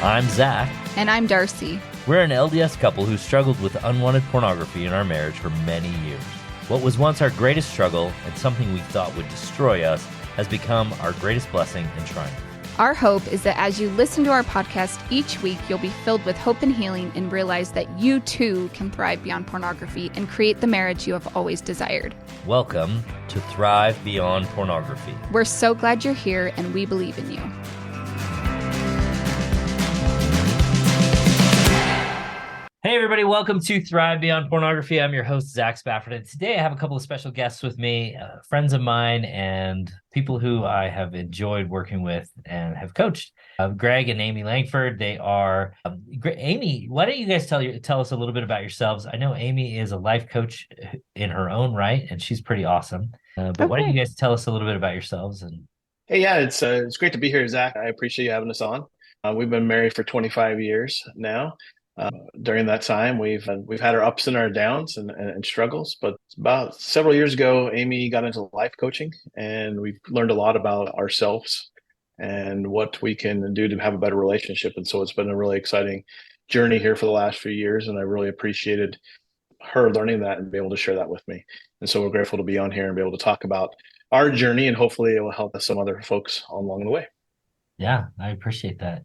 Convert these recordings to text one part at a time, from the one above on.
I'm Zach. And I'm Darcy. We're an LDS couple who struggled with unwanted pornography in our marriage for many years. What was once our greatest struggle and something we thought would destroy us has become our greatest blessing and triumph. Our hope is that as you listen to our podcast each week, you'll be filled with hope and healing and realize that you too can thrive beyond pornography and create the marriage you have always desired. Welcome to Thrive Beyond Pornography. We're so glad you're here and we believe in you. Hey everybody, welcome to Thrive Beyond Pornography. I'm your host, Zach Spafford, and today I have a couple of special guests with me, friends of mine and people who I have enjoyed working with and have coached. Greg and Amy Langford. They are Amy, why don't you guys tell us a little bit about yourselves? I know Amy is a life coach in her own right, and she's pretty awesome. But why don't you guys tell us a little bit about yourselves? Hey, yeah, it's great to be here, Zach. I appreciate you having us on. We've been married for 25 years now. During that time, we've had our ups and our downs and struggles, but about several years ago, Amy got into life coaching, and we've learned a lot about ourselves and what we can do to have a better relationship. And so it's been a really exciting journey here for the last few years, and I really appreciated her learning that and be able to share that with me. And so we're grateful to be on here and be able to talk about our journey, and hopefully it will help some other folks along the way. Yeah, I appreciate that.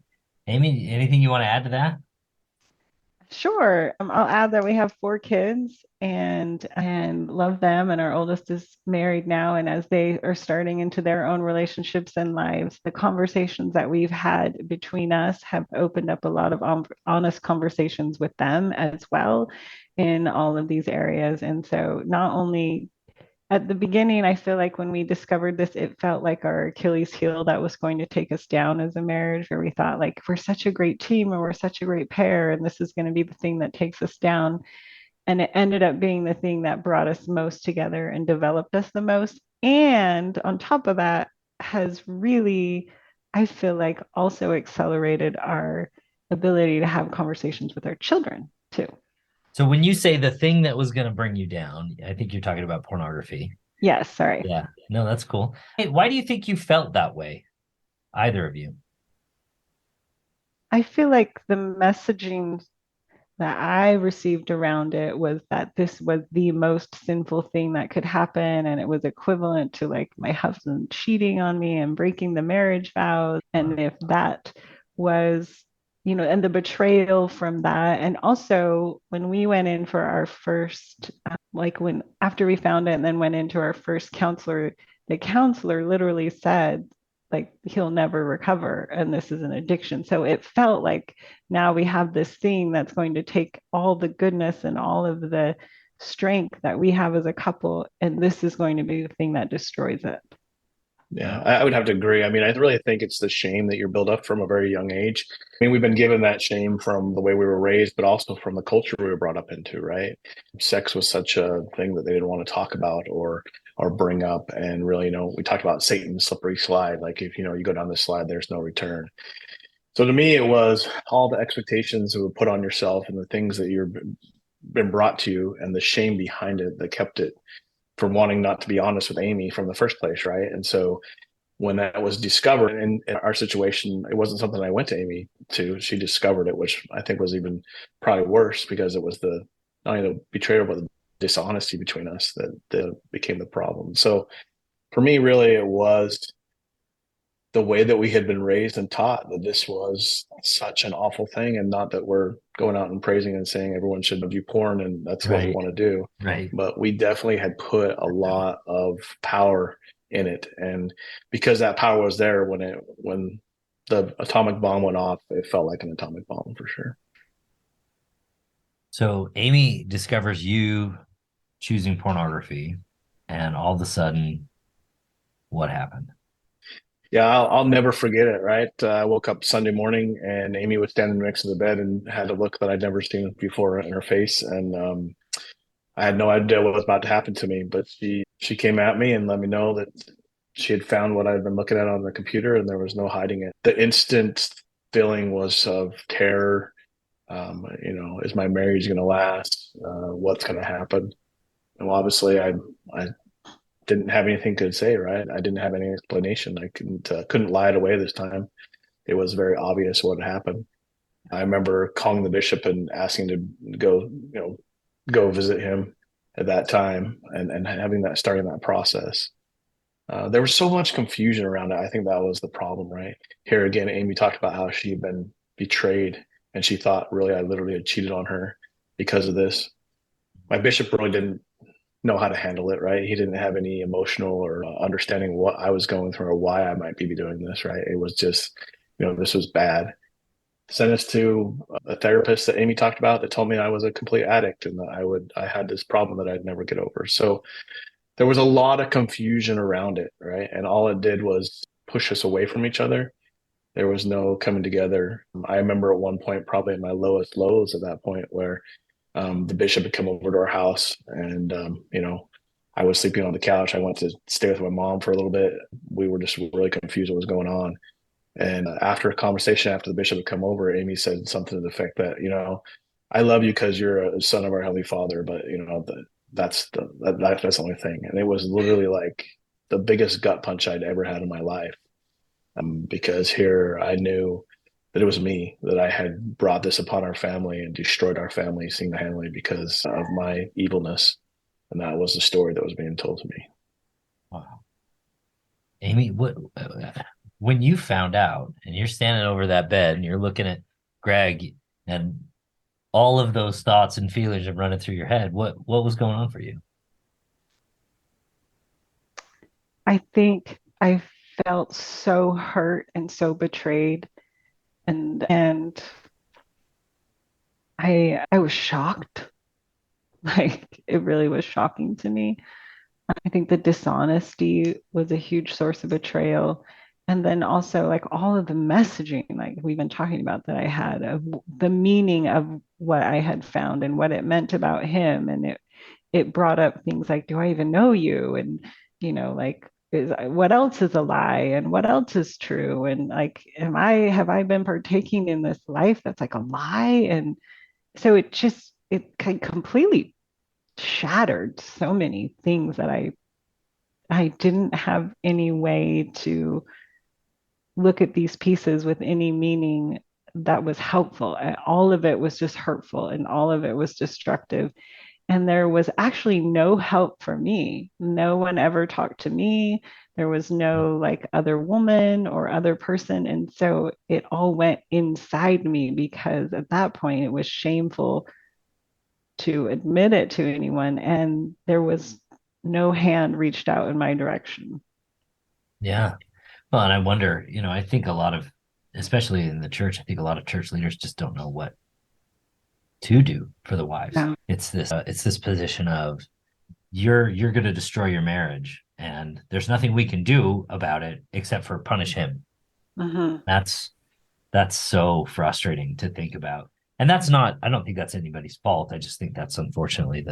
Amy, anything you want to add to that? Sure. I'll add that we have 4 kids and love them. And our oldest is married now. And as they are starting into their own relationships and lives, the conversations that we've had between us have opened up a lot of honest conversations with them as well in all of these areas. And so not only at the beginning, I feel like when we discovered this, it felt like our Achilles heel that was going to take us down as a marriage, where we thought like, we're such a great team and we're such a great pair, and this is going to be the thing that takes us down. And it ended up being the thing that brought us most together and developed us the most. And on top of that, has really, I feel like, also accelerated our ability to have conversations with our children too. So when you say the thing that was going to bring you down, I think you're talking about pornography. Yes, sorry. Yeah, no, that's cool. Hey, why do you think you felt that way, either of you? I feel like the messaging that I received around it was that this was the most sinful thing that could happen. And it was equivalent to like my husband cheating on me and breaking the marriage vows. And if that was, and the betrayal from that. And also when we went in for our first, after we found it and then went into our first counselor, the counselor literally said, like, he'll never recover and this is an addiction. So it felt like now we have this thing that's going to take all the goodness and all of the strength that we have as a couple, and this is going to be the thing that destroys it. Yeah, I would have to agree. I mean, I really think it's the shame that you're built up from a very young age. I mean, we've been given that shame from the way we were raised, but also from the culture we were brought up into, right? Sex was such a thing that they didn't want to talk about or bring up. And really, we talked about Satan's slippery slide. Like if, you go down this slide, there's no return. So to me, it was all the expectations that were put on yourself and the things that you've been brought to you and the shame behind it that kept it from wanting not to be honest with Amy from the first place, right? And so when that was discovered in our situation, it wasn't something I went to Amy to. She discovered it, which I think was even probably worse because it was not only the betrayal, but the dishonesty between us that became the problem. So for me, really, it was the way that we had been raised and taught that this was such an awful thing, and not that we're going out and praising and saying everyone should view porn and that's what we want to do. Right. But we definitely had put a lot of power in it. And because that power was there when the atomic bomb went off, it felt like an atomic bomb for sure. So Amy discovers you choosing pornography, and all of a sudden, what happened? Yeah, I'll never forget it, right? I woke up Sunday morning and Amy was standing next to the bed and had a look that I'd never seen before in her face. And I had no idea what was about to happen to me, but she came at me and let me know that she had found what I'd been looking at on the computer, and there was no hiding it. The instant feeling was of terror. Is my marriage going to last? What's going to happen? And obviously I didn't have anything to say, right? I didn't have any explanation. I couldn't lie it away this time. It was very obvious what had happened. I remember calling the bishop and asking to go, go visit him at that time, and having that, starting that process. There was so much confusion around it. I think that was the problem, right? Here again, Amy talked about how she'd been betrayed and she thought really I literally had cheated on her because of this. My bishop really didn't know how to handle it, right? He didn't have any emotional or understanding what I was going through or why I might be doing this, right? It was just, this was bad. Sent us to a therapist that Amy talked about that told me I was a complete addict and that I had this problem that I'd never get over. So there was a lot of confusion around it, right? And all it did was push us away from each other. There was no coming together. I remember at one point, probably at my lowest lows at that point, where the bishop had come over to our house and, I was sleeping on the couch. I went to stay with my mom for a little bit. We were just really confused what was going on. And after a conversation, after the bishop had come over, Amy said something to the effect that, I love you because you're a son of our Heavenly Father, but, that's the only thing. And it was literally like the biggest gut punch I'd ever had in my life. Because here I knew that it was me, that I had brought this upon our family and destroyed our family single-handedly because of my evilness. And that was the story that was being told to me. Wow. Amy, when you found out and you're standing over that bed and you're looking at Greg and all of those thoughts and feelings are running through your head, what was going on for you? I think I felt so hurt and so betrayed, and I was shocked. Like it really was shocking to me. I think the dishonesty was a huge source of betrayal. And then also like all of the messaging, like we've been talking about that I had of the meaning of what I had found and what it meant about him. And it brought up things like, do I even know you? And, like, what else is a lie and what else is true? And like, have I been partaking in this life that's like a lie? And so it completely shattered so many things that I didn't have any way to look at these pieces with any meaning that was helpful. All of it was just hurtful and all of it was destructive. And there was actually no help for me. No one ever talked to me. There was no like other woman or other person. And so it all went inside me because at that point it was shameful to admit it to anyone. And there was no hand reached out in my direction. Yeah. Well, and I wonder, I think a lot of, especially in the church, I think a lot of church leaders just don't know what to do for the wives. Yeah. It's this position of you're going to destroy your marriage and there's nothing we can do about it except for punish him. Mm-hmm. That's so frustrating to think about. And that's not, I don't think that's anybody's fault. I just think that's unfortunately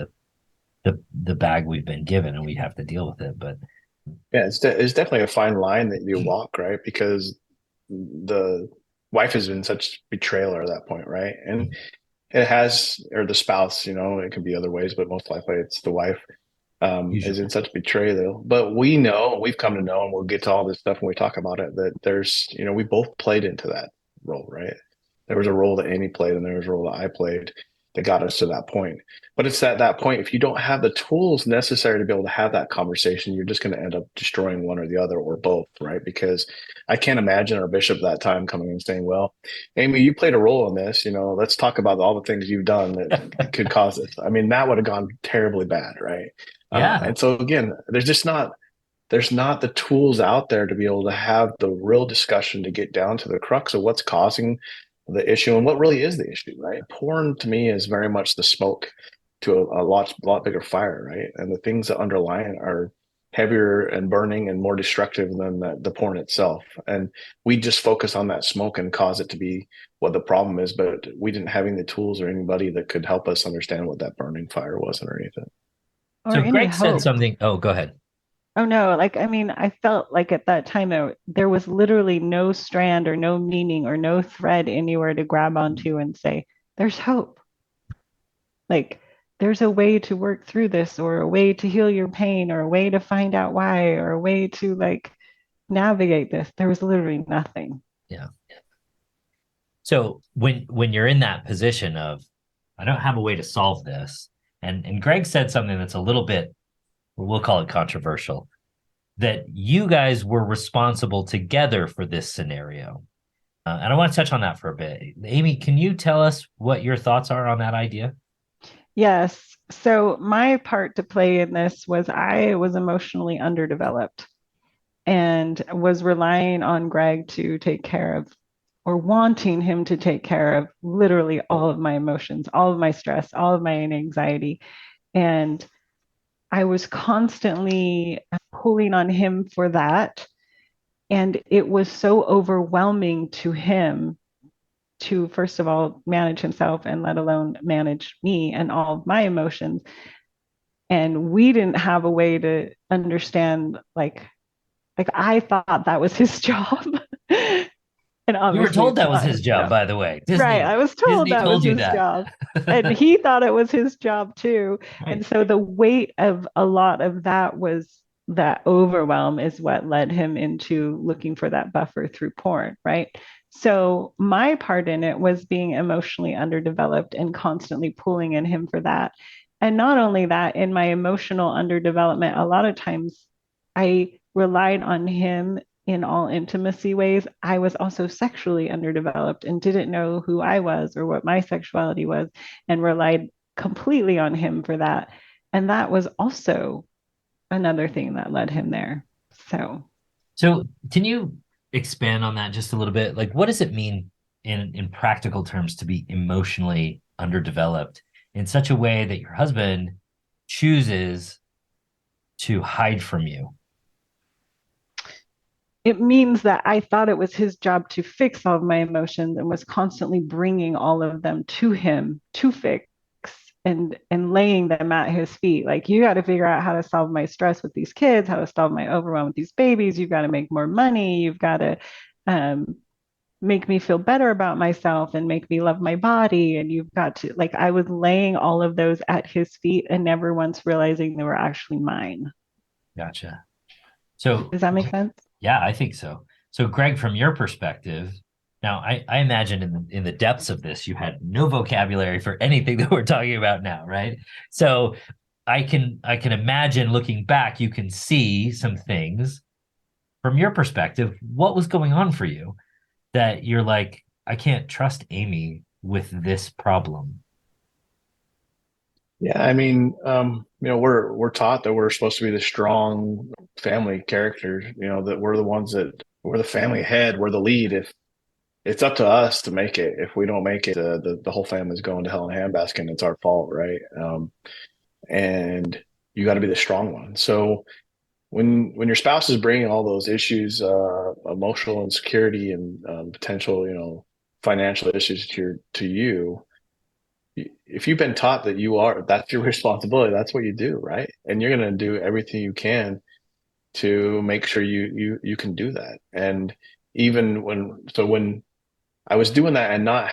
the bag we've been given and we have to deal with it. But Yeah, it's definitely a fine line that you walk, right? Because the wife has been such betrayal at that point, right? And it has, or the spouse, it can be other ways, but most likely it's the wife is in such betrayal. But we've come to know, and we'll get to all this stuff when we talk about it, that there's, we both played into that role, right? There was a role that Amy played and there was a role that I played that got us to that point. But it's at that point, if you don't have the tools necessary to be able to have that conversation, you're just going to end up destroying one or the other or both, right? Because I can't imagine our bishop at that time coming and saying, well, Amy, you played a role in this, let's talk about all the things you've done that could cause this. I mean, that would have gone terribly bad, right? yeah. And so again, there's not the tools out there to be able to have the real discussion to get down to the crux of what's causing the issue and what really is the issue, right? Porn to me is very much the smoke to a lot bigger fire, right? And the things that underlie it are heavier and burning and more destructive than the porn itself. And we just focus on that smoke and cause it to be what the problem is, but we didn't have any tools or anybody that could help us understand what that burning fire was underneath it. Or So any Greg said hope. something. Oh, go ahead. Oh no, like I mean, I felt like at that time there was literally no strand or no meaning or no thread anywhere to grab onto and say, there's hope. Like there's a way to work through this or a way to heal your pain or a way to find out why or a way to like navigate this. There was literally nothing. Yeah. So when you're in that position of, I don't have a way to solve this, and Greg said something that's a little bit, we'll call it controversial, that you guys were responsible together for this scenario. And I want to touch on that for a bit. Amy, can you tell us what your thoughts are on that idea? Yes. So my part to play in this was I was emotionally underdeveloped and was relying on Greg to take care of, or wanting him to take care of, literally all of my emotions, all of my stress, all of my anxiety. And I was constantly pulling on him for that. And it was so overwhelming to him to, first of all, manage himself and let alone manage me and all of my emotions. And we didn't have a way to understand, like I thought that was his job. And You were obviously told it's that was not his his job, job. by the way. Right. I was told Disney that was told you his that. job. And he thought it was his job too. And Right. so the weight of a lot of that was that overwhelm is what led him into looking for that buffer through porn. Right. So my part in it was being emotionally underdeveloped and constantly pulling in him for that. And not only that, in my emotional underdevelopment, a lot of times I relied on him in all intimacy ways. I was also sexually underdeveloped and didn't know who I was or what my sexuality was, and relied completely on him for that. And that was also another thing that led him there. So can you expand on that just a little bit? Like, what does it mean in practical terms to be emotionally underdeveloped in such a way that your husband chooses to hide from you? It means that I thought it was his job to fix all of my emotions and was constantly bringing all of them to him to fix, and laying them at his feet. Like, you got to figure out how to solve my stress with these kids, how to solve my overwhelm with these babies. You've got to make more money. You've got to um, make me feel better about myself and make me love my body. And you've got to, like, I was laying all of those at his feet and never once realizing they were actually mine. Gotcha. So Does that make sense? yeah, I think so. So, Greg, from your perspective, now I imagine in the depths of this, you had no vocabulary for anything that we're talking about now, right? So, I can imagine looking back, you can see some things from your perspective. What was going on for you that you're like, I can't trust Amy with this problem? Yeah, I mean, we're taught that we're supposed to be the strong family characters, that we're the ones that we're the family head, we're the lead. If it's up to us to make it, if we don't make it, the whole family's going to hell in a handbasket, and it's our fault, right? And you got to be the strong one. So when your spouse is bringing all those issues, emotional insecurity and potential, financial issues to you, if you've been taught that that's your responsibility, that's what you do, right? And you're going to do everything you can to make sure you can do that. And even when I was doing that and not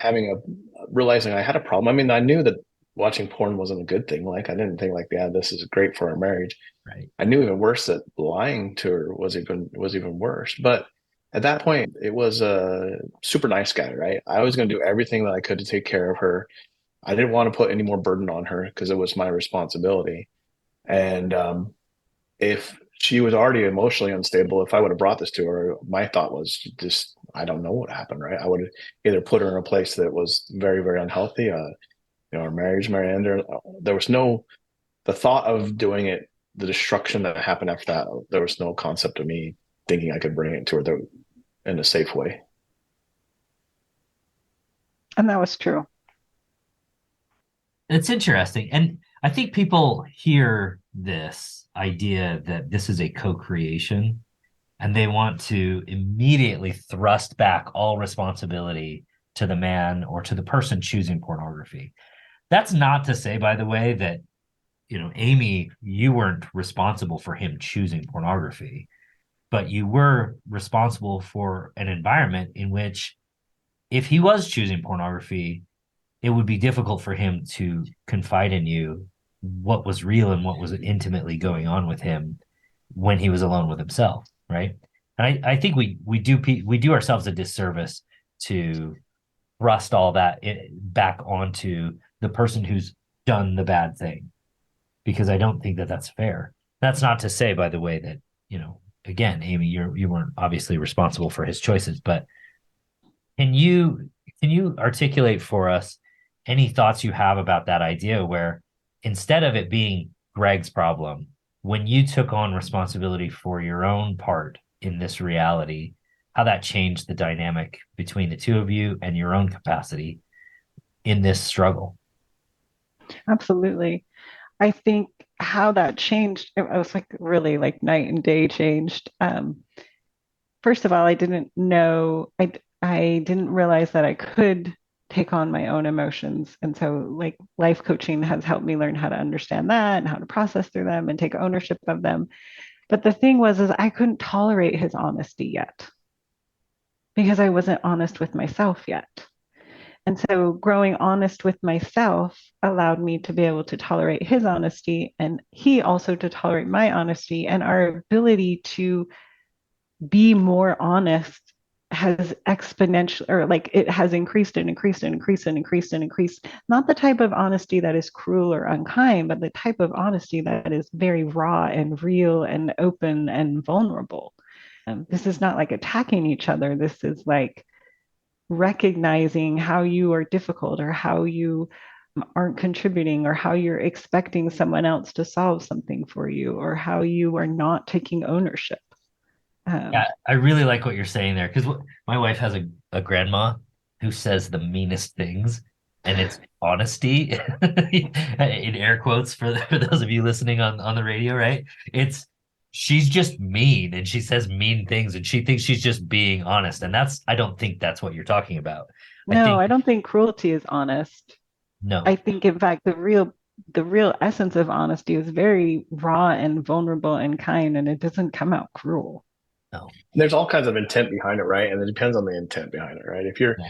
realizing I had a problem. I mean, I knew that watching porn wasn't a good thing. Like, I didn't think like, yeah, this is great for our marriage. Right. I knew even worse that lying to her was even worse. But at that point, it was a super nice guy, right? I was going to do everything that I could to take care of her. I didn't want to put any more burden on her because it was my responsibility. And if she was already emotionally unstable, if I would have brought this to her, my thought was just, I don't know what happened, right? I would have either put her in a place that was very, very unhealthy. Our marriage might end. There was the thought of doing it, the destruction that happened after that. There was no concept of me thinking I could bring it to her in a safe way. And that was true. It's interesting. And I think people hear this idea that this is a co-creation and they want to immediately thrust back all responsibility to the man or to the person choosing pornography. That's not to say, by the way, that, Amy, you weren't responsible for him choosing pornography, but you were responsible for an environment in which if he was choosing pornography, it would be difficult for him to confide in you what was real and what was intimately going on with him when he was alone with himself, right? And I think we do ourselves a disservice to thrust all that back onto the person who's done the bad thing, because I don't think that that's fair. That's not to say, by the way, that, again, Amy, you weren't obviously responsible for his choices, but can you articulate for us any thoughts you have about that idea where instead of it being Greg's problem, when you took on responsibility for your own part in this reality, how that changed the dynamic between the two of you and your own capacity in this struggle? Absolutely. I think how that changed, it was like really like night and day changed. First of all, I didn't know, I didn't realize that I could take on my own emotions. And so like life coaching has helped me learn how to understand that and how to process through them and take ownership of them. But the thing was, is I couldn't tolerate his honesty yet because I wasn't honest with myself yet. And so growing honest with myself allowed me to be able to tolerate his honesty and he also to tolerate my honesty. And our ability to be more honest has exponential or like it has increased and increased and increased and increased and increased. Not the type of honesty that is cruel or unkind, but the type of honesty that is very raw and real and open and vulnerable. This is not like attacking each other. This is like recognizing how you are difficult or how you aren't contributing or how you're expecting someone else to solve something for you or how you are not taking ownership. Yeah, I really like what you're saying there because my wife has a grandma who says the meanest things, and it's honesty in air quotes for those of you listening on the radio, right? It's she's just mean and she says mean things and she thinks she's just being honest, and I don't think that's what you're talking about. I No, think I don't think cruelty is honest. I no, think in fact the real essence of honesty is very raw and vulnerable and kind and it doesn't come out cruel. no, There's all kinds of intent behind it, right? And it depends on the intent behind it, right? If you're yeah,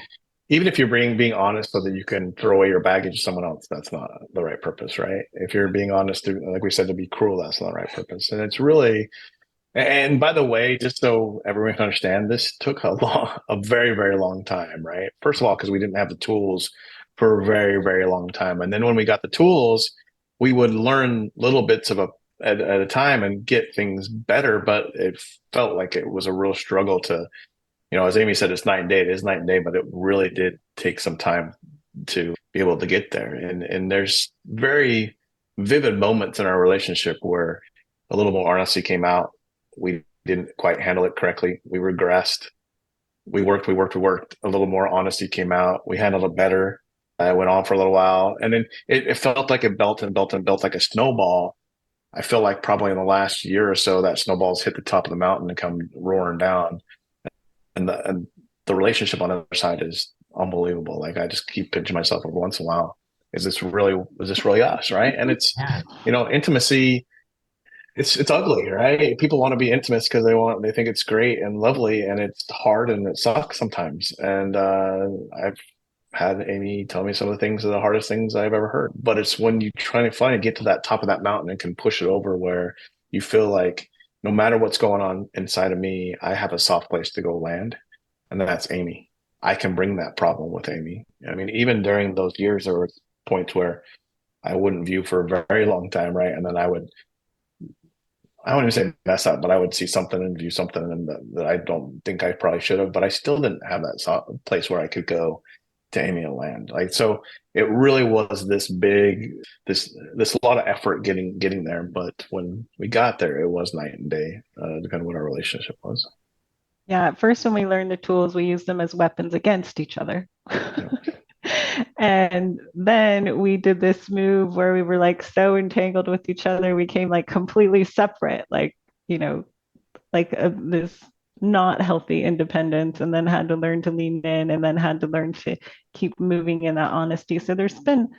even if you're being honest so that you can throw away your baggage to someone else, that's not the right purpose, right? If you're being honest, like we said, to be cruel, that's not the right purpose. And it's really, and by the way, just so everyone can understand, this took a very, very long time, right? First of all, because we didn't have the tools for a very, very long time. And then when we got the tools, we would learn little bits at a time and get things better. But it felt like it was a real struggle to, as Amy said, it's night and day. It is night and day, but it really did take some time to be able to get there. And there's very vivid moments in our relationship where a little more honesty came out. We didn't quite handle it correctly. We regressed. We worked. A little more honesty came out. We handled it better. It went on for a little while. And then it felt like it built and built and built like a snowball. I feel like probably in the last year or so, that snowball's hit the top of the mountain and come roaring down. And the relationship on the other side is unbelievable. Like I just keep pinching myself every once in a while. Is this really us? Right. And it's, yeah, intimacy, it's ugly, right? People want to be intimate because they think it's great and lovely, and it's hard and it sucks sometimes. And I've had Amy tell me some of the things are the hardest things I've ever heard. But it's when you try to finally get to that top of that mountain and can push it over where you feel like no matter what's going on inside of me, I have a soft place to go land. And that's Amy. I can bring that problem with Amy. I mean, even during those years, there were points where I wouldn't view for a very long time, right? And then I wouldn't even say mess up, but I would see something and view something and that I don't think I probably should have, but I still didn't have that place where I could go to Amy and land. Like, so it really was this lot of effort getting there. But when we got there, it was night and day, depending on what our relationship was. Yeah, at first when we learned the tools, we used them as weapons against each other. Yeah. And then we did this move where we were like so entangled with each other, we came like completely separate, like, you know, like this not healthy independence, and then had to learn to lean in and then had to learn to keep moving in that honesty. So there's been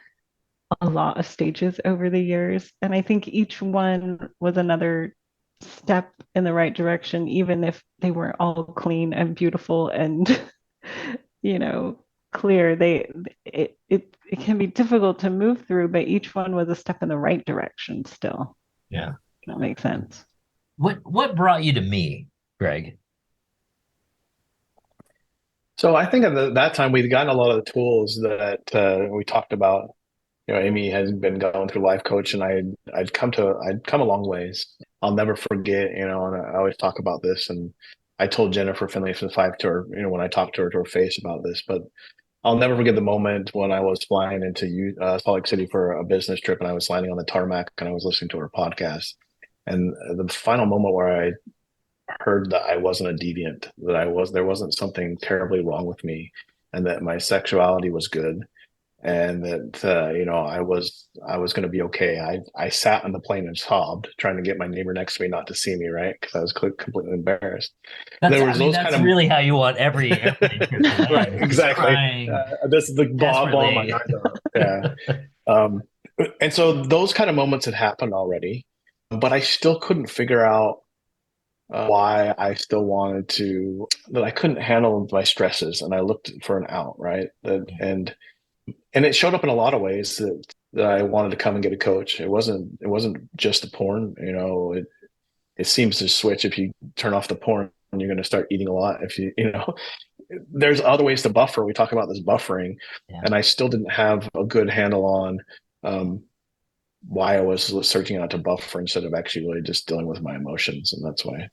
a lot of stages over the years. And I think each one was another step in the right direction, even if they weren't all clean and beautiful and, you know, clear. It can be difficult to move through, but each one was a step in the right direction still. yeah. That makes sense. What brought you to me, Greg? So I think at that time we'd gotten a lot of the tools that we talked about. Amy has been going through life coach, and I'd come a long ways. I'll never forget, and I always talk about this. And I told Jennifer Finley from Five to her, when I talked to her face about this, but I'll never forget the moment when I was flying into Salt Lake City for a business trip, and I was landing on the tarmac, and I was listening to her podcast. And the final moment where I heard that I wasn't a deviant, there wasn't something terribly wrong with me, and that my sexuality was good, and that I was going to be okay. I sat on the plane and sobbed, trying to get my neighbor next to me not to see me, right? Because I was completely embarrassed. That's really how you want every airplane trip to end. Right, exactly. Crying This is the ball in my eyes. Yeah. And so those kind of moments had happened already, but I still couldn't figure out why I still that I couldn't handle my stresses, and I looked for an out, right? And it showed up in a lot of ways that I wanted to come and get a coach. It wasn't just the porn, it seems to switch. If you turn off the porn, you're going to start eating a lot. If there's other ways to buffer. We talk about this buffering, and I still didn't have a good handle on why I was searching out to buffer instead of actually really just dealing with my emotions. And that's why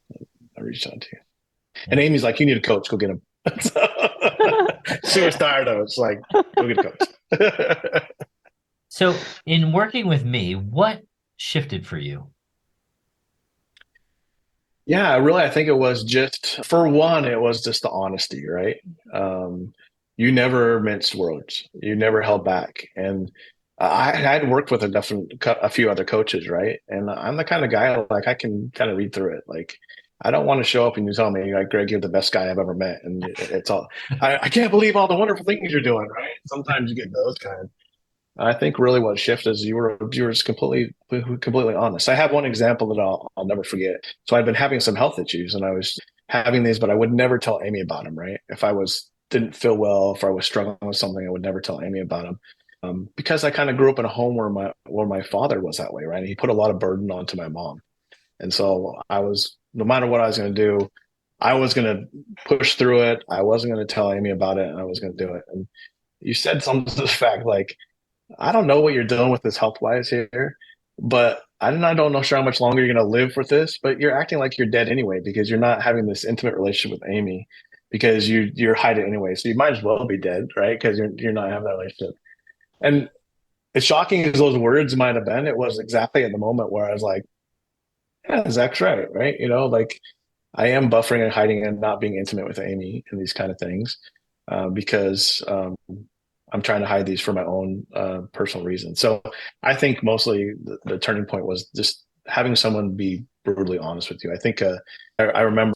I reached out to you. And Amy's like, you need a coach, go get him. She was tired of it. It's like, go get a coach. So in working with me, what shifted for you? Yeah, really, I think it was for one, it was just the honesty, right? You never minced words. You never held back. And I had worked with a few other coaches, right? And I'm the kind of guy, like, I can kind of read through it. Like, I don't want to show up and you tell me, like, Greg, you're the best guy I've ever met. And it's all, I can't believe all the wonderful things you're doing, right? Sometimes you get those kind. I think really what shifted is you were just completely honest. I have one example that I'll never forget. So I'd been having some health issues, and I was having these, but I would never tell Amy about them, right? If I didn't feel well, if I was struggling with something, I would never tell Amy about them. Because I kind of grew up in a home where my father was that way, right? And he put a lot of burden onto my mom. And so no matter what I was going to do, I was going to push through it. I wasn't going to tell Amy about it, and I was going to do it. And you said something to the fact, like, I don't know what you're doing with this health wise here, but I don't know sure how much longer you're going to live with this, but you're acting like you're dead anyway, because you're not having this intimate relationship with Amy, because you're hiding anyway. So you might as well be dead, right? Because you're not having that relationship. And as shocking as those words might have been, it was exactly at the moment where I was like, yeah, Zach's right? Like, I am buffering and hiding and not being intimate with Amy and these kind of things, because I'm trying to hide these for my own personal reasons. So I think mostly the turning point was just having someone be brutally honest with you. I think I remember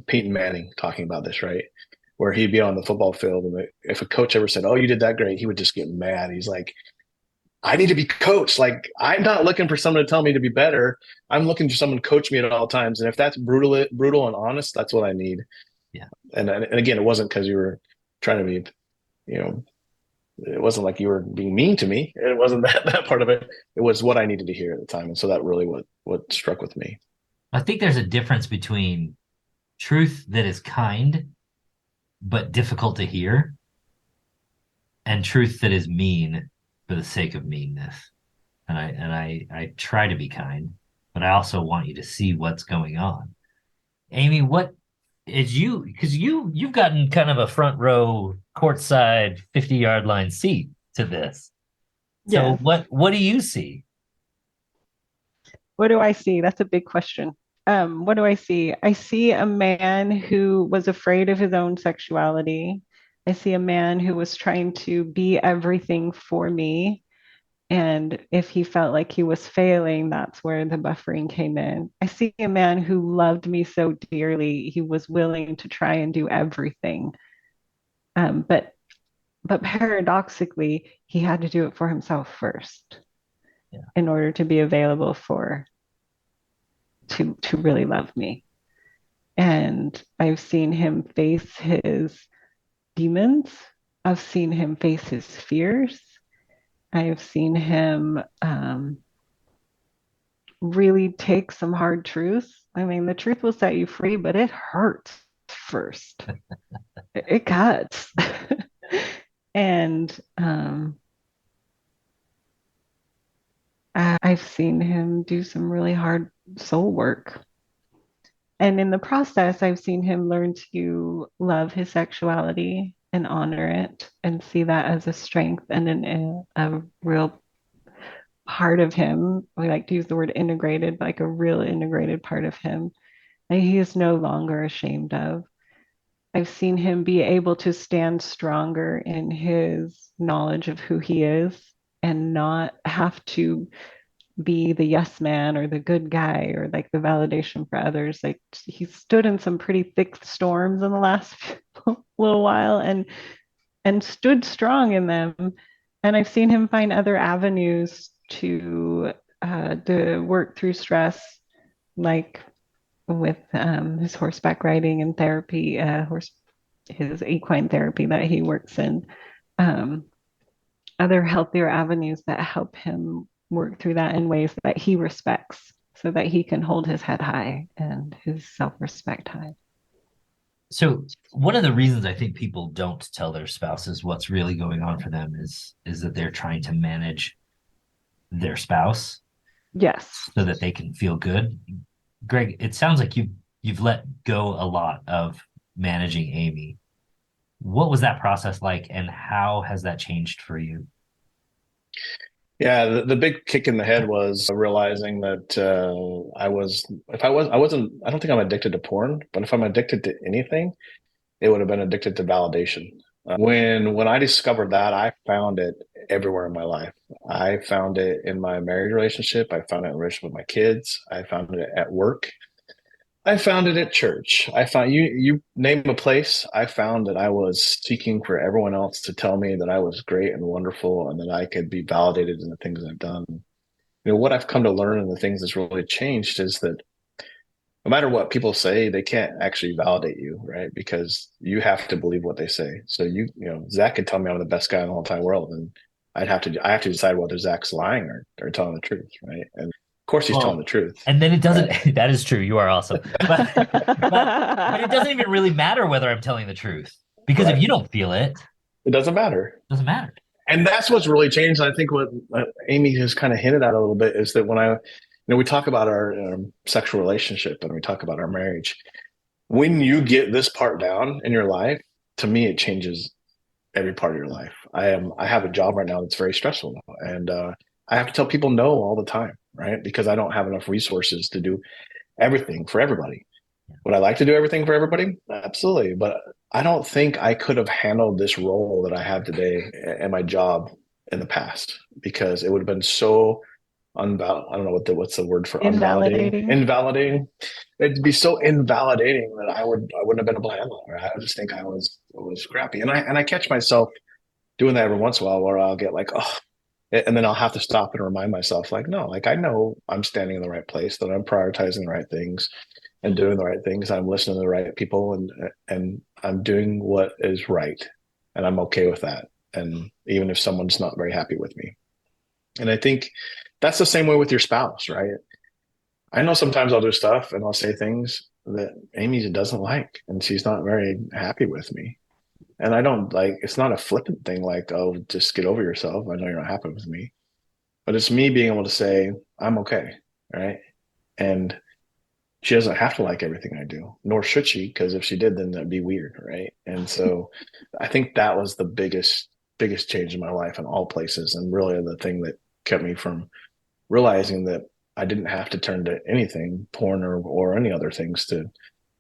Peyton Manning talking about this, right? Where he'd be on the football field, and if a coach ever said, "Oh, you did that great," he would just get mad. He's like, I need to be coached. Like, I'm not looking for someone to tell me to be better. I'm looking for someone to coach me at all times. And if that's brutal and honest, that's what I need. Yeah. And again, it wasn't because you were trying to be, it wasn't like you were being mean to me. It wasn't that part of it. It was what I needed to hear at the time. And so that really what struck with me. I think there's a difference between truth that is kind but difficult to hear, and truth that is mean for the sake of meanness. And I try to be kind, but I also want you to see what's going on. Amy, what is because you've gotten kind of a front row courtside 50-yard line seat to this. So Yes. what do you see? What do I see? That's a big question. What do I see? I see a man who was afraid of his own sexuality. I see a man who was trying to be everything for me. And if he felt like he was failing, that's where the buffering came in. I see a man who loved me so dearly, he was willing to try and do everything. But paradoxically, he had to do it for himself first, in order to be available to really love me. And I've seen him face his demons. I've seen him face his fears. I've seen him really take some hard truths. I mean, the truth will set you free, but it hurts first. it cuts. And I've seen him do some really hard soul work. And in the process, I've seen him learn to love his sexuality and honor it and see that as a strength and a real part of him. We like to use the word integrated, like a real integrated part of him that he is no longer ashamed of. I've seen him be able to stand stronger in his knowledge of who he is and not have to be the yes man or the good guy or like the validation for others. Like he stood in some pretty thick storms in the last little while and stood strong in them. And I've seen him find other avenues to work through stress, like with his horseback riding and therapy, his equine therapy that he works in, um, other healthier avenues that help him work through that in ways that he respects so that he can hold his head high and his self-respect high. So one of the reasons I think people don't tell their spouses what's really going on for them is that they're trying to manage their spouse Yes. so that they can feel good. Greg, it sounds like you've let go a lot of managing Amy. What was that process like, and how has that changed for you? Yeah, the big kick in the head was realizing that I wasn't, I don't think I'm addicted to porn, but if I'm addicted to anything, it would have been addicted to validation. When I discovered that, I found it everywhere in my life. I found it in my married relationship. I found it in relationship with my kids. I found it at work. I found it at church. I found you name a place. I found that I was seeking for everyone else to tell me that I was great and wonderful and that I could be validated in the things I've done. What I've come to learn and the things that's really changed is that no matter what people say, they can't actually validate you, right? Because you have to believe what they say. So Zach could tell me I'm the best guy in the whole entire world, and I have to decide whether Zach's lying or telling the truth, right? And of course he's telling the truth. And then it doesn't, that is true. You are awesome. But it doesn't even really matter whether I'm telling the truth, because if you don't feel it, it doesn't matter. It doesn't matter. And that's what's really changed. I think what Amy has kind of hinted at a little bit is that when we talk about our sexual relationship and we talk about our marriage, when you get this part down in your life, to me, it changes every part of your life. I have a job right now that's very stressful, and I have to tell people no all the time, right? Because I don't have enough resources to do everything for everybody. Would I like to do everything for everybody? Absolutely. But I don't think I could have handled this role that I have today and my job in the past, because it would have been so I don't know what's the word for invalidating. It'd be so invalidating that I wouldn't have been able to handle it. I just think I was scrappy. And I catch myself doing that every once in a while where I'll get like, oh, and then I'll have to stop and remind myself, like, no, like I know I'm standing in the right place, that I'm prioritizing the right things and doing the right things. I'm listening to the right people, and I'm doing what is right, and I'm okay with that. And even if someone's not very happy with me, and I think that's the same way with your spouse, right? I know sometimes I'll do stuff and I'll say things that Amy doesn't like, and she's not very happy with me. And I don't like, it's not a flippant thing like, oh, just get over yourself. I know you're not happy with me. But it's me being able to say, I'm okay. Right. And she doesn't have to like everything I do, nor should she, because if she did, then that'd be weird. Right. And so I think that was the biggest change in my life in all places. And really the thing that kept me from realizing that I didn't have to turn to anything, porn or any other things, to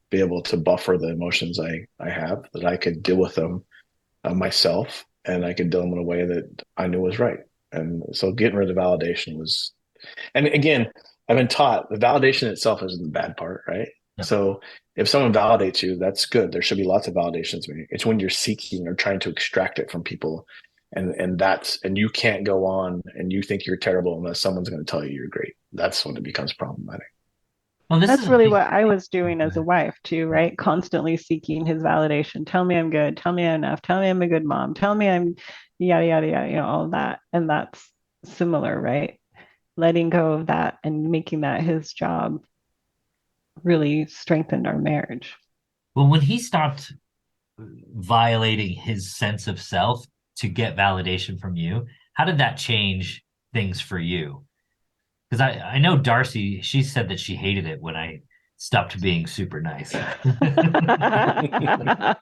be able to buffer the emotions I have, that I could deal with them myself, and I could deal them in a way that I knew was right. And so getting rid of validation was, and again, I've been taught the validation itself isn't the bad part, right? Yeah. So if someone validates you, that's good. There should be lots of validations. It's when you're seeking or trying to extract it from people, and you can't go on and you think you're terrible unless someone's going to tell you you're great. That's when it becomes problematic. Well, that's really what I was doing as a wife too, right? Constantly seeking his validation. Tell me I'm good. Tell me I'm enough. Tell me I'm a good mom. Tell me I'm yada, yada, yada, all of that. And that's similar, right? Letting go of that and making that his job really strengthened our marriage. Well, when he stopped violating his sense of self to get validation from you. How did that change things for you? Because I know Darcy, she said that she hated it when I stopped being super nice. I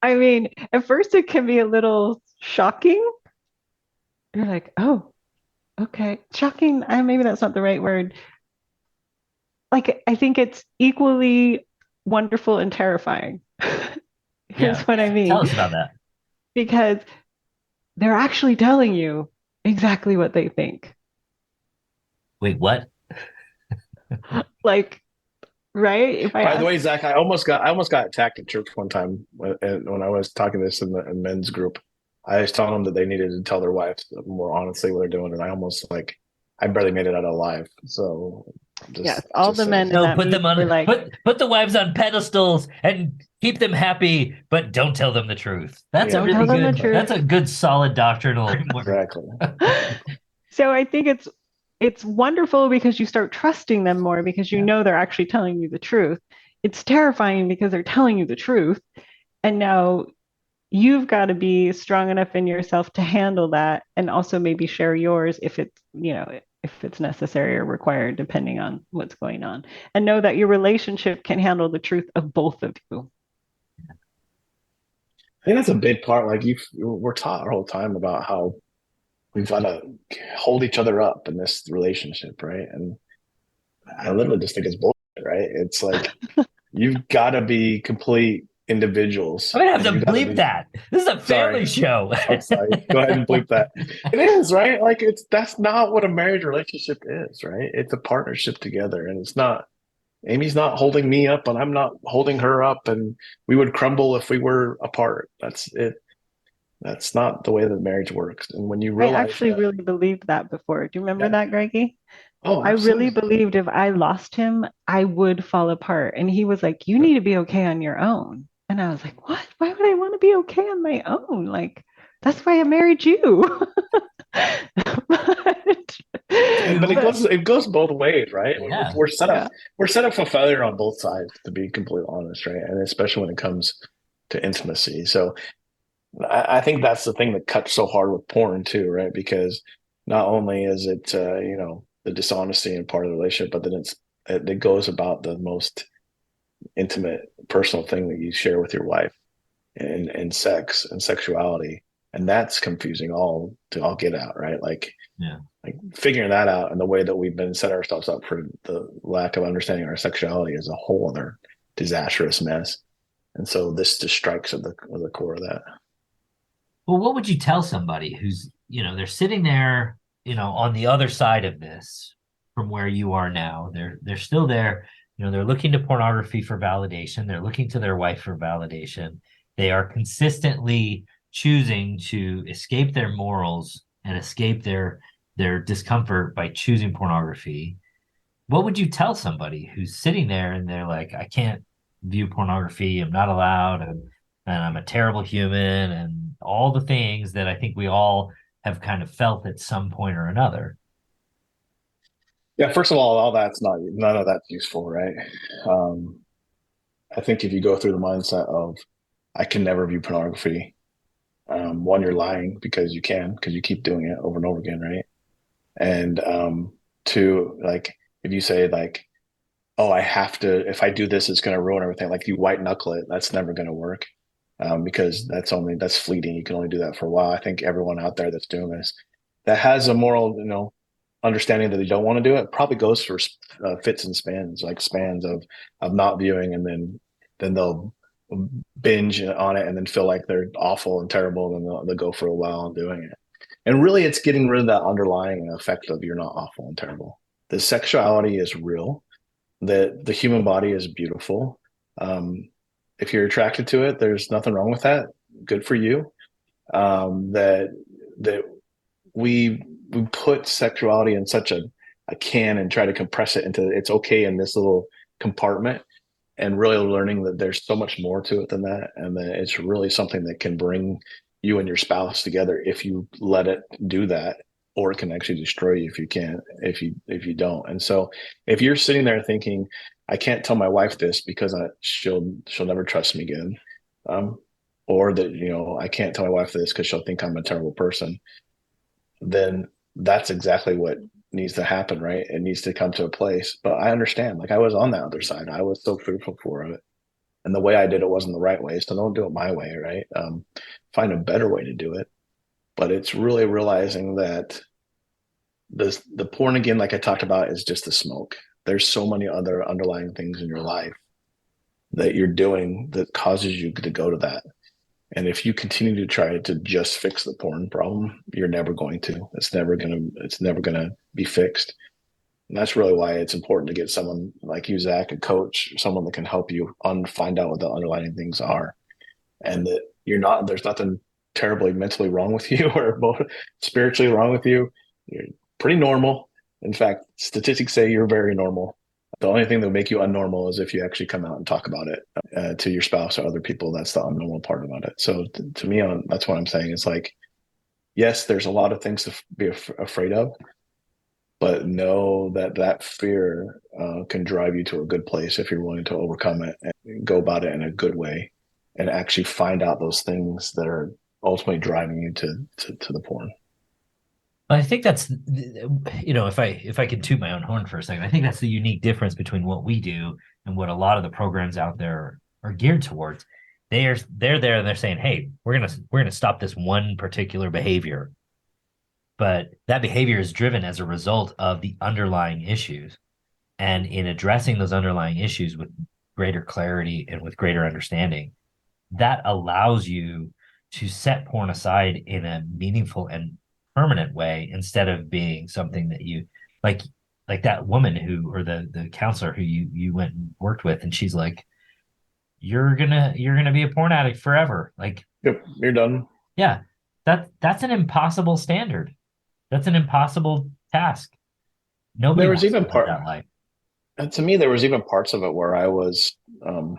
mean, at first it can be a little shocking. You're like, oh, okay. Shocking. Maybe that's not the right word. Like, I think it's equally wonderful and terrifying. Here's Yeah. what I mean. Tell us about that. Because they're actually telling you exactly what they think. Wait, what? Like, right? If I By the ask, way, Zach, I almost got attacked at church one time when I was talking this in the men's group. I was telling them that they needed to tell their wives more honestly what they're doing, and I barely made it out alive. So yes, all just the saying. men in No, that put them meeting were on like, put the wives on pedestals and keep them happy, but don't tell them the truth. That's a Yeah, don't tell really them the good. truth. That's a good solid doctrinal word. exactly. So I think it's wonderful because you start trusting them more because you Yeah. know they're actually telling you the truth. It's terrifying because they're telling you the truth. And now you've got to be strong enough in yourself to handle that and also maybe share yours if it's, if it's necessary or required, depending on what's going on. And know that your relationship can handle the truth of both of you. I think that's a big part. Like we're taught our whole time about how we've got to hold each other up in this relationship, right? And I literally just think it's bullshit, right? It's like you've got to be complete individuals. I'm gonna have And to you got to bleep be that. This is a family sorry. show. I'm sorry. Go ahead and bleep that. It is, right? Like that's not what a marriage relationship is, right? It's a partnership together, and it's not. Amy's not holding me up, and I'm not holding her up, and we would crumble if we were apart. That's it. That's not the way that marriage works. And when you I realize actually that, really believed that before. Do you remember yeah, that, Greggy? oh, I really absolutely, believed if I lost him, I would fall apart. And he was like, you need to be okay on your own. And I was like, what? Why would I want to be okay on my own? Like, that's why I married you. but, but it but goes both ways, right? Yeah. yeah, We're set up for failure on both sides, to be completely honest, right? And especially when it comes to intimacy. So I think that's the thing that cuts so hard with porn too, right? Because not only is it the dishonesty and part of the relationship, but then it goes about the most intimate, personal thing that you share with your wife, and sex and sexuality, and that's confusing all get out, right? Yeah. Like figuring that out, and the way that we've been setting ourselves up for the lack of understanding our sexuality is a whole other disastrous mess. And so this just strikes at the core of that. Well, what would you tell somebody who's, they're sitting there, on the other side of this from where you are now? They're still there, they're looking to pornography for validation. They're looking to their wife for validation. They are consistently choosing to escape their morals and escape their discomfort by choosing pornography. What would you tell somebody who's sitting there and they're like, I can't view pornography, I'm not allowed, and I'm a terrible human, and all the things that I think we all have kind of felt at some point or another? Yeah, first of all that's not none of that's useful, right? um I think if you go through the mindset of I can never view pornography, one, you're lying because you keep doing it over and over again, right? And two, like if you say like, oh, I have to, if I do this, it's going to ruin everything. Like you white knuckle it, that's never going to work, because that's fleeting. You can only do that for a while. I think everyone out there that's doing this, that has a moral, understanding that they don't want to do it, probably goes for fits and spans, like spans of not viewing, and then they'll binge on it and then feel like they're awful and terrible, and they'll go for a while on doing it. And really, it's getting rid of that underlying effect of you're not awful and terrible. The sexuality is real. The human body is beautiful. If you're attracted to it, there's nothing wrong with that. Good for you. That we put sexuality in such a can and try to compress it into it's okay in this little compartment, and really learning that there's so much more to it than that, and that it's really something that can bring you and your spouse together if you let it do that, or it can actually destroy you if you don't. And so if you're sitting there thinking I can't tell my wife this because she'll never trust me again, or that, I can't tell my wife this because she'll think I'm a terrible person, then that's exactly what needs to happen, right? It needs to come to a place. But I understand, like I was on the other side. I was so fearful for it. And the way I did it wasn't the right way. So don't do it my way, right? Find a better way to do it. But it's really realizing that the porn, again, like I talked about, is just the smoke. There's so many other underlying things in your life that you're doing that causes you to go to that. And if you continue to try to just fix the porn problem, you're never going to. It's never gonna be fixed. And that's really why it's important to get someone like you, Zach, a coach, someone that can help you find out what the underlying things are. And that there's nothing terribly mentally wrong with you or spiritually wrong with you. You're pretty normal. In fact, statistics say you're very normal. The only thing that would make you unnormal is if you actually come out and talk about it to your spouse or other people. That's the unnormal part about it. So to me, that's what I'm saying. It's like, yes, there's a lot of things to be afraid of, but know that that fear can drive you to a good place if you're willing to overcome it and go about it in a good way and actually find out those things that are ultimately driving you to the porn. I think that's, if I could toot my own horn for a second, I think that's the unique difference between what we do and what a lot of the programs out there are geared towards. They're there and they're saying, hey, we're gonna stop this one particular behavior, but that behavior is driven as a result of the underlying issues. And in addressing those underlying issues with greater clarity and with greater understanding, that allows you to set porn aside in a meaningful and permanent way instead of being something that you like that woman or the counselor who you went and worked with, and she's like, you're gonna be a porn addict forever. Like, Yep, you're done. yeah, that's an impossible standard. That's an impossible task. Nobody There was wants to even live that life. to me, there was even parts of it where I was, I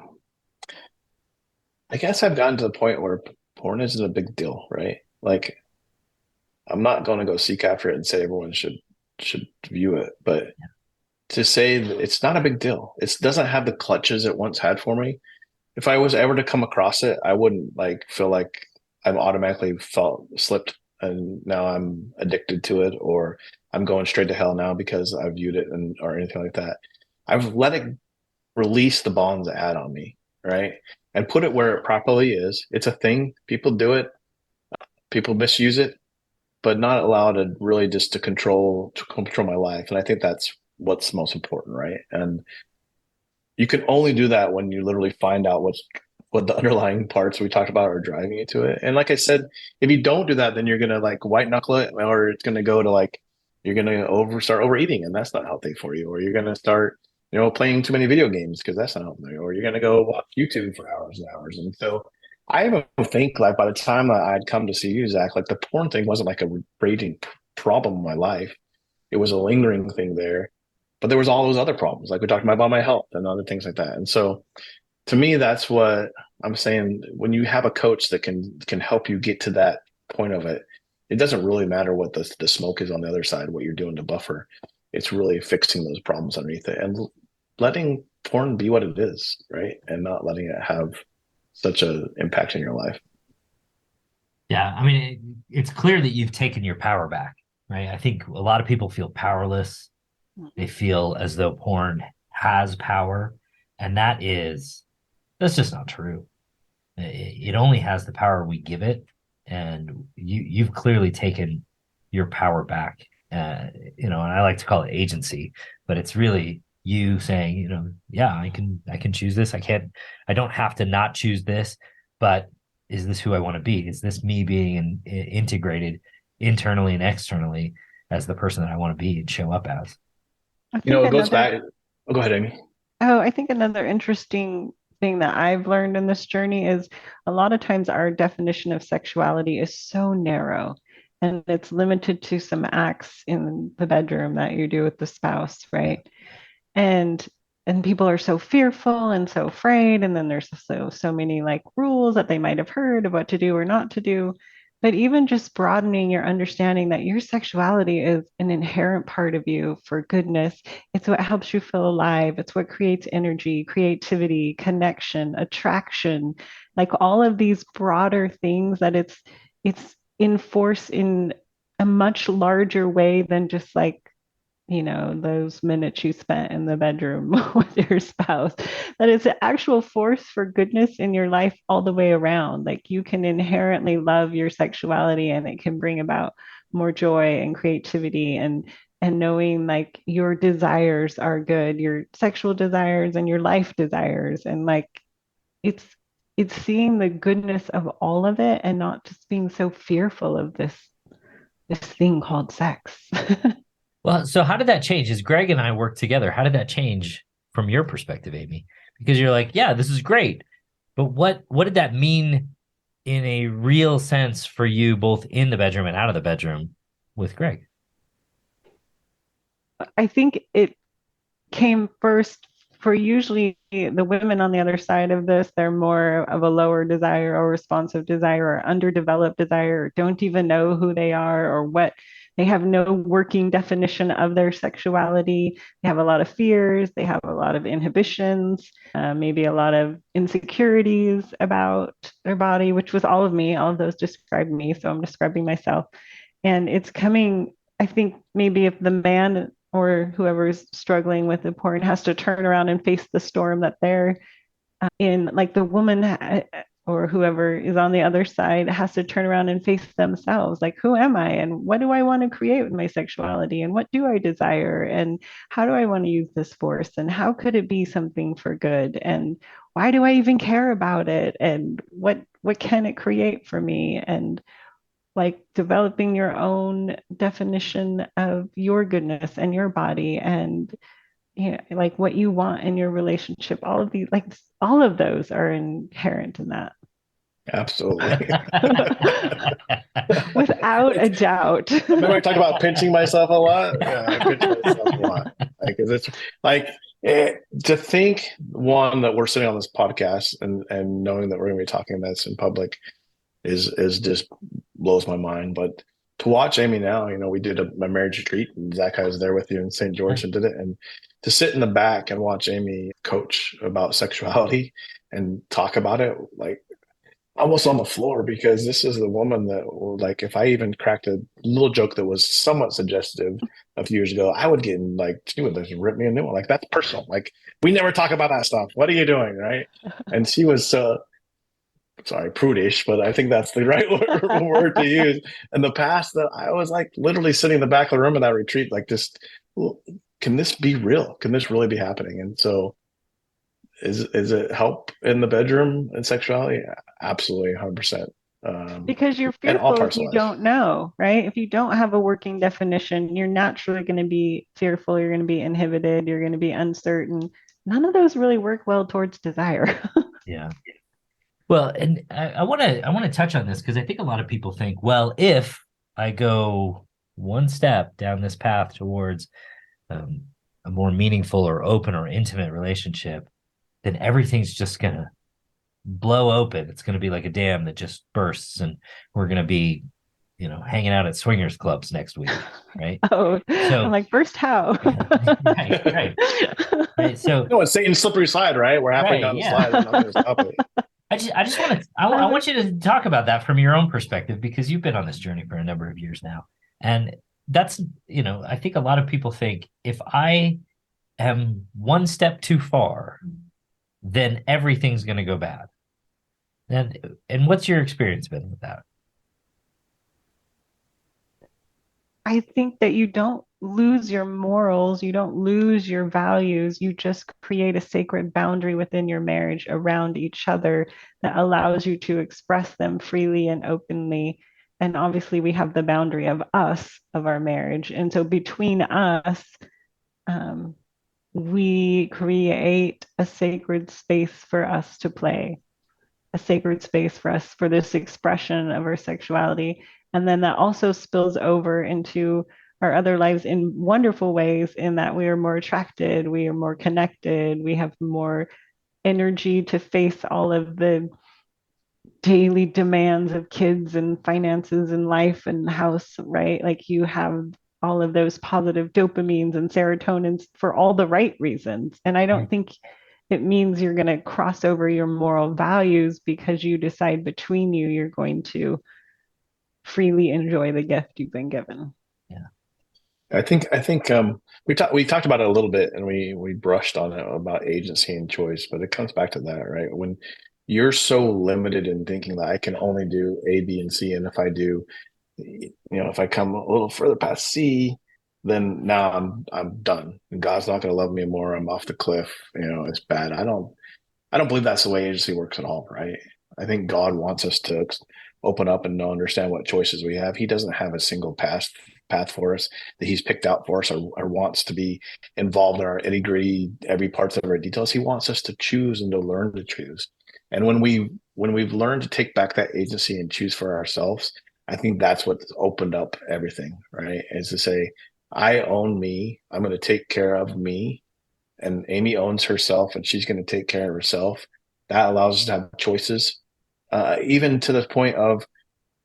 guess I've gotten to the point where porn isn't a big deal, right? Like, I'm not going to go seek after it and say everyone should view it, but to say that it's not a big deal. It doesn't have the clutches it once had for me. If I was ever to come across it, I wouldn't like feel like I've automatically felt slipped and now I'm addicted to it, or I'm going straight to hell now because I viewed it or anything like that. I've let it release the bonds it had on me, right? And put it where it properly is. It's a thing. People do it. People misuse it, but not allow it to really just to control my life. And I think that's what's most important, right? And you can only do that when you literally find out what the underlying parts we talked about are driving you to it. And like I said, if you don't do that, then you're gonna like white knuckle it, or it's gonna go to like you're gonna start overeating, and that's not healthy for you. Or you're gonna start, playing too many video games because that's not healthy. Or you're gonna go watch YouTube for hours and hours. And so I even think like by the time that I'd come to see you, Zach, like the porn thing wasn't like a raging problem in my life. It was a lingering thing there. But there was all those other problems, like we talked about my health and other things like that. And so to me, that's what I'm saying. When you have a coach that can help you get to that point of it, it doesn't really matter what the smoke is on the other side, what you're doing to buffer. It's really fixing those problems underneath it and letting porn be what it is, right? And not letting it have such an impact in your life. Yeah, I mean, it's clear that you've taken your power back, right? I think a lot of people feel powerless. They feel as though porn has power, and that's just not true. It only has the power we give it, and you've clearly taken your power back. And I like to call it agency, but it's really you saying, yeah, I can choose this. I don't have to not choose this, but is this who I want to be? Is this me being integrated internally and externally as the person that I want to be and show up as? It goes back. Oh, go ahead, Amy. Oh, I think another interesting thing that I've learned in this journey is a lot of times our definition of sexuality is so narrow and it's limited to some acts in the bedroom that you do with the spouse, right? And people are so fearful and so afraid, and then there's so many like rules that they might have heard of what to do or not to do. But even just broadening your understanding that your sexuality is an inherent part of you for goodness. It's what helps you feel alive. It's what creates energy, creativity, connection, attraction, like all of these broader things that it's enforced in a much larger way than just like those minutes you spent in the bedroom with your spouse, that it's an actual force for goodness in your life all the way around. Like you can inherently love your sexuality and it can bring about more joy and creativity and knowing like your desires are good, your sexual desires and your life desires. And like it's it's seeing the goodness of all of it and not just being so fearful of this thing called sex. Well, so how did that change? As Greg and I worked together, how did that change from your perspective, Amy? Because you're like, yeah, this is great. But what did that mean in a real sense for you, both in the bedroom and out of the bedroom with Greg? I think it came first for usually the women on the other side of this. They're more of a lower desire or responsive desire or underdeveloped desire, or don't even know who they are or what. They have no working definition of their sexuality. They have a lot of fears. They have a lot of inhibitions, maybe a lot of insecurities about their body, which was all of me. All of those describe me. So I'm describing myself. And it's coming, I think, maybe if the man or whoever's struggling with the porn has to turn around and face the storm that they're in, like the woman or whoever is on the other side has to turn around and face themselves. Like, who am I? And what do I want to create with my sexuality? And what do I desire? And how do I want to use this force? And how could it be something for good? And why do I even care about it? And what can it create for me? And like developing your own definition of your goodness and your body and like what you want in your relationship. All of these, like all of those are inherent in that. Absolutely. Without a doubt. Remember I talk about pinching myself a lot? Yeah, I pinch myself a lot. Like, it's like to think, one, that we're sitting on this podcast and knowing that we're going to be talking about this in public is just blows my mind. But to watch Amy now, we did a marriage retreat and Zach, I was there with you in St. George and did it. And to sit in the back and watch Amy coach about sexuality and talk about it, like almost on the floor, because this is the woman that, like, if I even cracked a little joke that was somewhat suggestive a few years ago, I would get like, she would just rip me a new one. Like, that's personal. Like, we never talk about that stuff. What are you doing? Right. And she was sorry, prudish, but I think that's the right word to use. In the past, that I was like literally sitting in the back of the room of that retreat, like, just, can this be real? Can this really be happening? And so is it help in the bedroom and sexuality? Absolutely, 100%. Because you're fearful if you don't know, right? If you don't have a working definition, you're naturally going to be fearful. You're going to be inhibited. You're going to be uncertain. None of those really work well towards desire. Yeah. Well, and I want to touch on this because I think a lot of people think, well, if I go one step down this path towards a more meaningful or open or intimate relationship, then everything's just going to blow open. It's going to be like a dam that just bursts, and we're going to be, hanging out at swingers clubs next week, right? Oh, so I'm like, burst how? right. So, it's Satan's slippery slide, right? We're halfway down the slide. I'm not going to stop it. I want you to talk about that from your own perspective, because you've been on this journey for a number of years now. And that's, I think a lot of people think if I am one step too far, then everything's going to go bad. And what's your experience been with that? I think that you don't lose your morals, you don't lose your values, you just create a sacred boundary within your marriage around each other that allows you to express them freely and openly. And obviously, we have the boundary of us, of our marriage. And so between us, we create a sacred space for us to play, a sacred space for us for this expression of our sexuality. And then that also spills over into our other lives in wonderful ways, in that we are more attracted, we are more connected, we have more energy to face all of the daily demands of kids and finances and life and house, right? Like you have all of those positive dopamines and serotonins for all the right reasons. And I don't think it means you're going to cross over your moral values because you decide between you, you're going to freely enjoy the gift you've been given. Yeah. I think we talked about it a little bit, and we brushed on it about agency and choice, but it comes back to that, right? When you're so limited in thinking that I can only do A, B, and C, and if I do, if I come a little further past C, then now I'm done. God's not going to love me more. I'm off the cliff. It's bad. I don't believe that's the way agency works at all, right? I think God wants us to open up and understand what choices we have. He doesn't have a single path for us that he's picked out for us, or wants to be involved in our nitty-gritty, every parts of our details. He wants us to choose and to learn to choose. And when we've learned to take back that agency and choose for ourselves, I think that's what's opened up everything, right? Is to say, I own me. I'm going to take care of me. And Amy owns herself, and she's going to take care of herself. That allows us to have choices, even to the point of,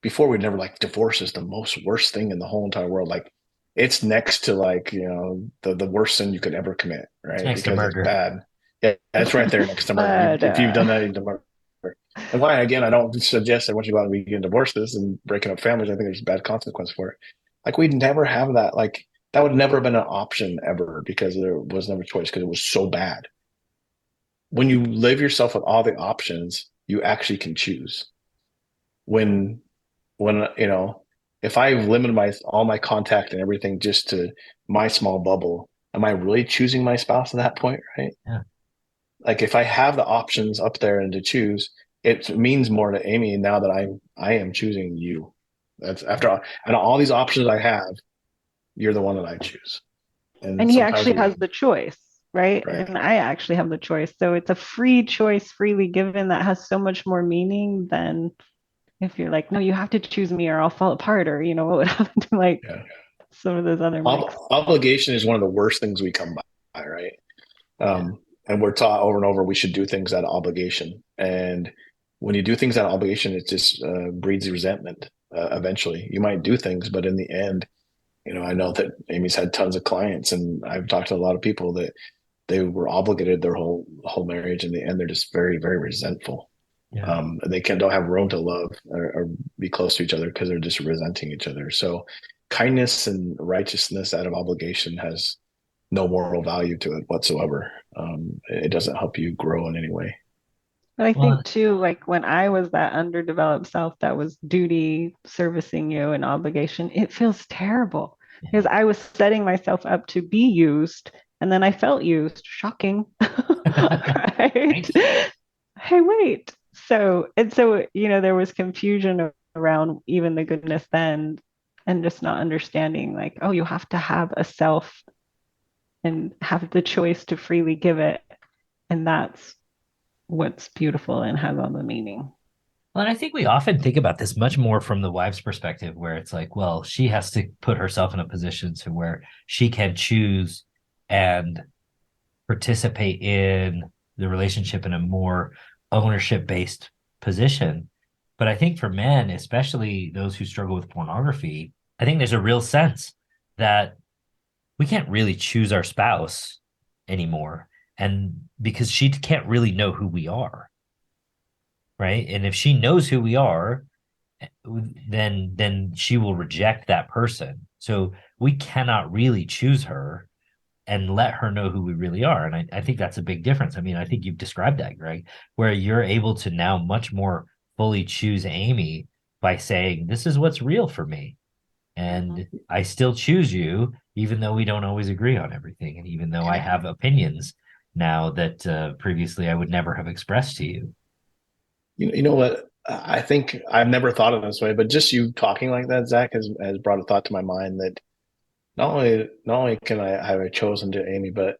before we'd never, like, divorce is the most worst thing in the whole entire world. Like, it's next to, like, the worst sin you could ever commit, right? Next to because murder. it's bad. Yeah, that's right there next to murder. If you've done that, you've done murder. And why, again, I don't suggest that once you go out and begin divorce this and breaking up families, I think there's bad consequence for it. Like, we'd never have that. Like, that would never have been an option ever, because there was never a choice, because it was so bad. When you live yourself with all the options, you actually can choose. When if I've limited all my contact and everything just to my small bubble, am I really choosing my spouse at that point, right? Yeah. Like, if I have the options up there and to choose, it means more to Amy now that I am choosing you. That's after all, and all these options I have, you're the one that I choose. And he actually has the choice, right? And I actually have the choice. So it's a free choice, freely given, that has so much more meaning than if you're like, no, you have to choose me or I'll fall apart, or what would happen to some of those other obligation is one of the worst things we come by, right? And we're taught over and over we should do things out of obligation. And when you do things out of obligation, it just breeds resentment. Eventually, you might do things, but in the end, I know that Amy's had tons of clients, and I've talked to a lot of people that they were obligated their whole marriage. In the end, they're just very, very resentful. Yeah. They don't have room to love or be close to each other because they're just resenting each other. So kindness and righteousness out of obligation has no moral value to it whatsoever. It doesn't help you grow in any way. But I think too, like when I was that underdeveloped self that was duty servicing you and obligation, it feels terrible because I was setting myself up to be used, and then I felt used. Shocking. Right? Hey, wait. So there was confusion around even the goodness then, and just not understanding, like, oh, you have to have a self and have the choice to freely give it. And that's what's beautiful and has all the meaning. Well, and I think we often think about this much more from the wife's perspective, where it's like, well, she has to put herself in a position to where she can choose and participate in the relationship in a more ownership-based position. But I think for men, especially those who struggle with pornography, I think there's a real sense that we can't really choose our spouse anymore. And because she can't really know who we are, right? And if she knows who we are, then she will reject that person. So we cannot really choose her and let her know who we really are. And I think that's a big difference. I mean, I think you've described that, Greg, where you're able to now much more fully choose Amy by saying, this is what's real for me. And I still choose you, even though we don't always agree on everything. And even though I have opinions now that previously I would never have expressed to you. You know what? I think I've never thought of it this way, but just you talking like that, Zach, has brought a thought to my mind that not only can I have I chosen to Amy, but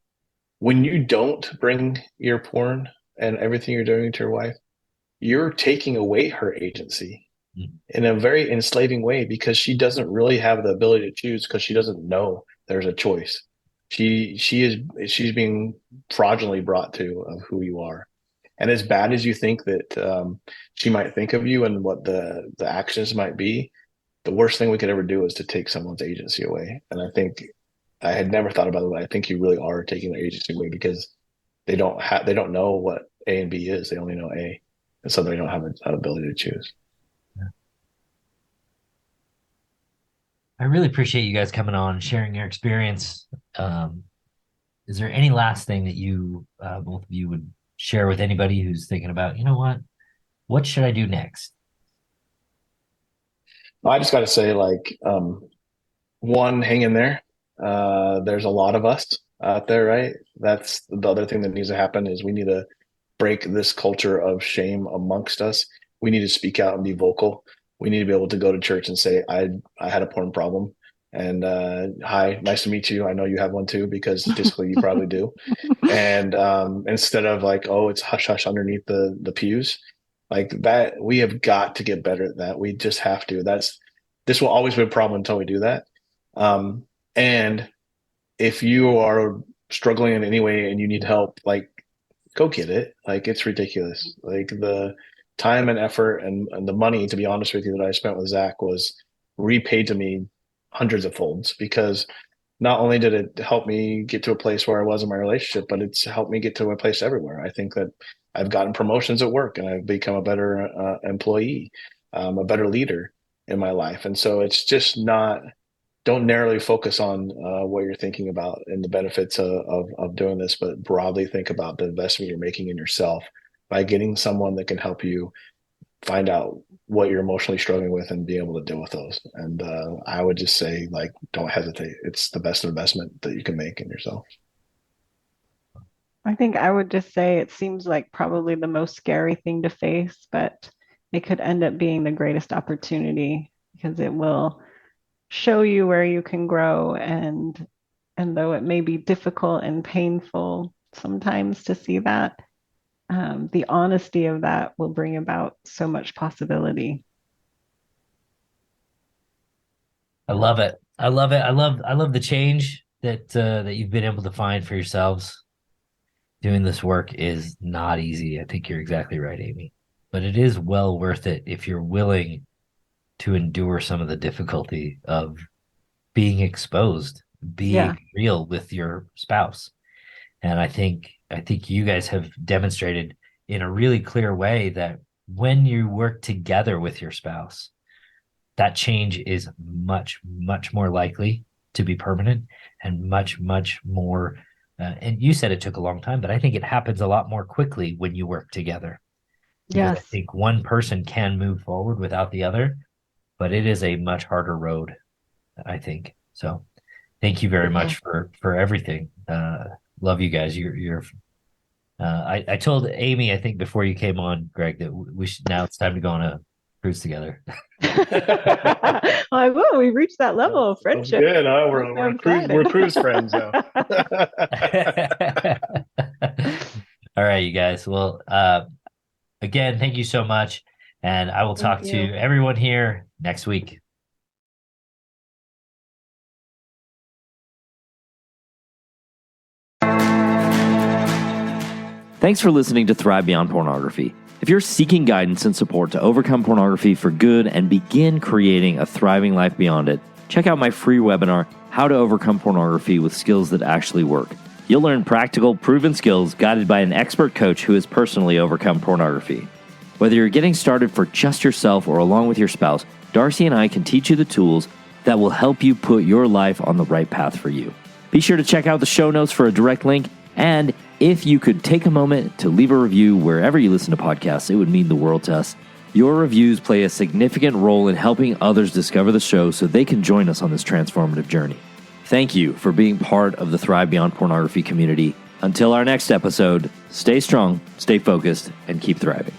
when you don't bring your porn and everything you're doing to your wife, you're taking away her agency in a very enslaving way, because she doesn't really have the ability to choose, because she doesn't know there's a choice. She's being fraudulently brought to of who you are. And as bad as you think that she might think of you and what the actions might be, the worst thing we could ever do is to take someone's agency away. And I think I had never thought about it, but I think you really are taking their agency away, because they don't know what A and B is. They only know A. And so they don't have an ability to choose. I really appreciate you guys coming on and sharing your experience. Is there any last thing that you, both of you, would share with anybody who's thinking about, you know what should I do next? I just got to say, like, one, hang in there. There's a lot of us out there, right? That's the other thing that needs to happen, is we need to break this culture of shame amongst us. We need to speak out and be vocal. We need to be able to go to church and say, I had a porn problem, and hi, nice to meet you. I know you have one too, because statistically you probably do. And instead of like, oh, it's hush hush underneath the pews, like that, we have got to get better at that. We just have to. This will always be a problem until we do that. And if you are struggling in any way and you need help, like, go get it. Like, it's ridiculous. Like, the time and effort and the money, to be honest with you, that I spent with Zach was repaid to me hundreds of folds, because not only did it help me get to a place where I was in my relationship, but it's helped me get to a place everywhere. I think that I've gotten promotions at work, and I've become a better employee, a better leader in my life. And so it's just not, don't narrowly focus on what you're thinking about and the benefits of doing this, but broadly think about the investment you're making in yourself by getting someone that can help you find out what you're emotionally struggling with and be able to deal with those. And I would just say, like, don't hesitate. It's the best investment that you can make in yourself. I think I would just say it seems like probably the most scary thing to face, but it could end up being the greatest opportunity, because it will show you where you can grow. And though it may be difficult and painful sometimes to see that, the honesty of that will bring about so much possibility. I love it. I love it. I love the change that you've been able to find for yourselves. Doing this work is not easy. I think you're exactly right, Amy. But it is well worth it if you're willing to endure some of the difficulty of being exposed, being real with your spouse. And I think you guys have demonstrated in a really clear way that when you work together with your spouse, that change is much, much more likely to be permanent and much, much more. And you said it took a long time, but I think it happens a lot more quickly when you work together. Because I think one person can move forward without the other, but it is a much harder road, I think. So thank you very much for everything. Love you guys. I told Amy, I think before you came on, Greg, that now it's time to go on a cruise together. Like, whoa, we reached that level of friendship. Yeah, no, we're cruise friends now. All right, you guys. Well, again, thank you so much. And I will talk to everyone here next week. Thanks for listening to Thrive Beyond Pornography. If you're seeking guidance and support to overcome pornography for good and begin creating a thriving life beyond it, check out my free webinar, How to Overcome Pornography with Skills That Actually Work. You'll learn practical, proven skills guided by an expert coach who has personally overcome pornography. Whether you're getting started for just yourself or along with your spouse, Darcy and I can teach you the tools that will help you put your life on the right path for you. Be sure to check out the show notes for a direct link, and if you could take a moment to leave a review wherever you listen to podcasts, it would mean the world to us. Your reviews play a significant role in helping others discover the show so they can join us on this transformative journey. Thank you for being part of the Thrive Beyond Pornography community. Until our next episode, stay strong, stay focused, and keep thriving.